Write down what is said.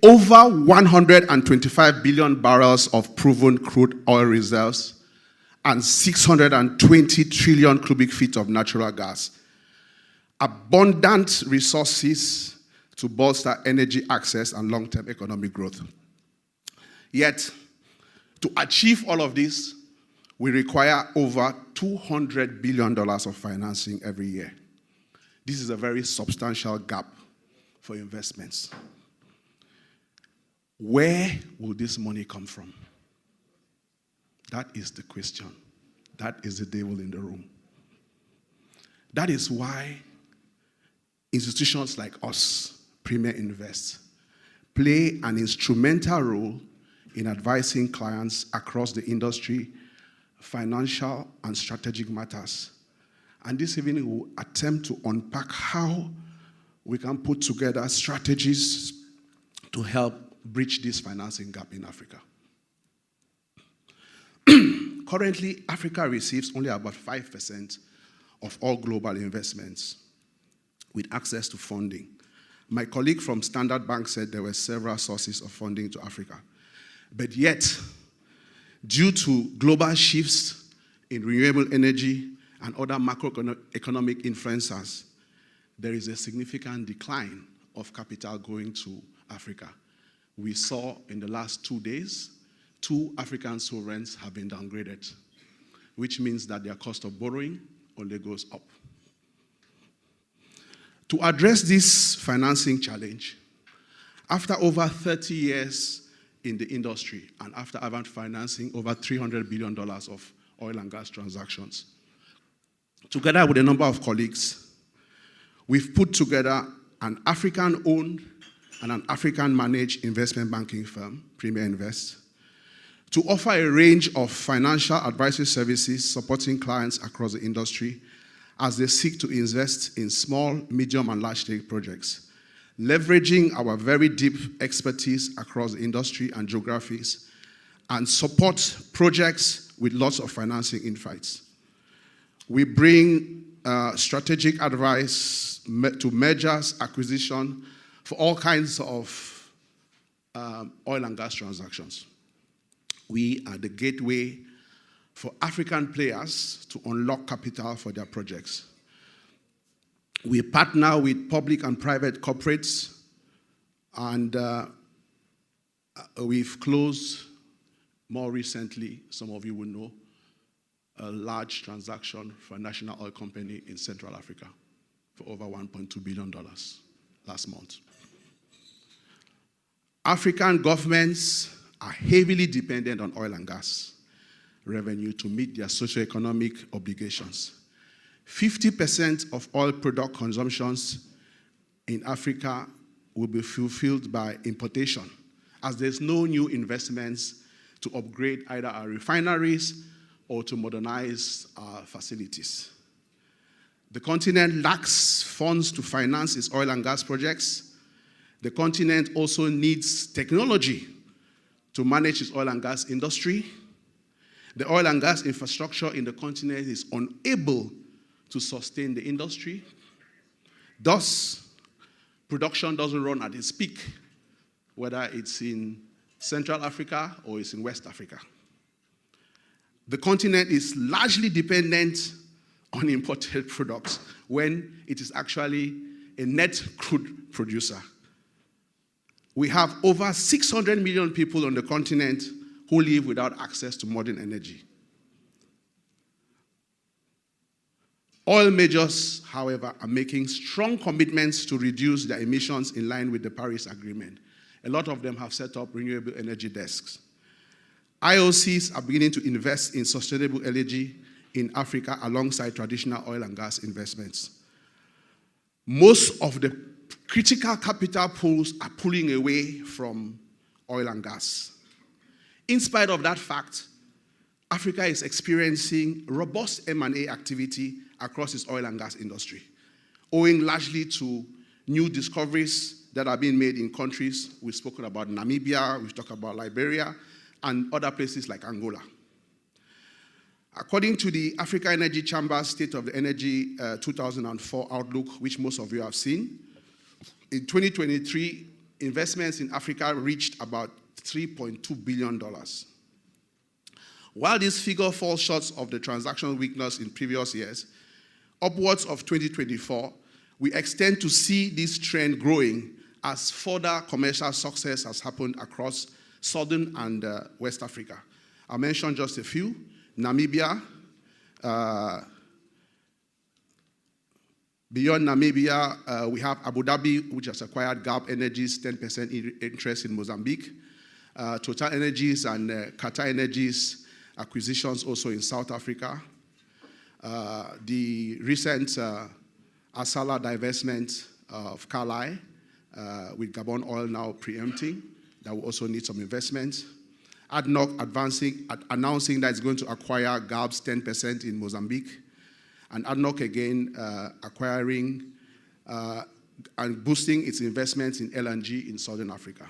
over 125 billion barrels of proven crude oil reserves, and 620 trillion cubic feet of natural gas. Abundant resources to bolster energy access and long-term economic growth. Yet, to achieve all of this, we require over $200 billion of financing every year. This is a very substantial gap for investments. Where will this money come from? That is the question. That is the devil in the room. That is why institutions like us, Premier Invest, play an instrumental role in advising clients across the industry, financial and strategic matters. And this evening we'll attempt to unpack how we can put together strategies to help bridge this financing gap in Africa. Currently, Africa receives only about 5% of all global investments with access to funding. My colleague from Standard Bank said there were several sources of funding to Africa. But yet, due to global shifts in renewable energy and other macroeconomic influencers, there is a significant decline of capital going to Africa. We saw in the last 2 days, 2 African sovereigns have been downgraded, which means that their cost of borrowing only goes up. To address this financing challenge, after over 30 years in the industry and after having financing over $300 billion of oil and gas transactions, together with a number of colleagues, we've put together an African-owned and an African-managed investment banking firm, Premier Invest, to offer a range of financial advisory services supporting clients across the industry as they seek to invest in small, medium, and large-scale projects, leveraging our very deep expertise across the industry and geographies, and support projects with lots of financing insights. We bring strategic advice to mergers, acquisition, for all kinds of oil and gas transactions. We are the gateway for African players to unlock capital for their projects. We partner with public and private corporates, and we've closed more recently, some of you will know, a large transaction for a national oil company in Central Africa for over $1.2 billion last month. African governments are heavily dependent on oil and gas revenue to meet their socioeconomic obligations. 50% of oil product consumptions in Africa will be fulfilled by importation, as there's no new investments to upgrade either our refineries or to modernize our facilities. The continent lacks funds to finance its oil and gas projects. The continent also needs technology to manage its oil and gas industry. The oil and gas infrastructure in the continent is unable to sustain the industry. Thus, production doesn't run at its peak, whether it's in Central Africa or it's in West Africa. The continent is largely dependent on imported products when it is actually a net crude producer. We have over 600 million people on the continent who live without access to modern energy. Oil majors, however, are making strong commitments to reduce their emissions in line with the Paris Agreement. A lot of them have set up renewable energy desks. IOCs are beginning to invest in sustainable energy in Africa alongside traditional oil and gas investments. Most of the critical capital pools are pulling away from oil and gas. In spite of that fact, Africa is experiencing robust M&A activity across its oil and gas industry, owing largely to new discoveries that are being made in countries. We've spoken about Namibia, we've talked about Liberia, and other places like Angola. According to the Africa Energy Chamber's State of the Energy 2004 Outlook, which most of you have seen, in 2023, investments in Africa reached about $3.2 billion. While this figure falls short of the transaction weakness in previous years, upwards of 2024, we extend to see this trend growing as further commercial success has happened across Southern and West Africa. I'll mention just a few. Namibia. Beyond Namibia, we have Abu Dhabi, which has acquired Galp Energy's 10% interest in Mozambique. Total Energies and Qatar Energies acquisitions also in South Africa. The recent Asala divestment of Carlyle, with Gabon Oil now preempting, that will also need some investment. ADNOC announcing that it's going to acquire Galp's 10% in Mozambique. And ADNOC again acquiring and boosting its investments in LNG in Southern Africa.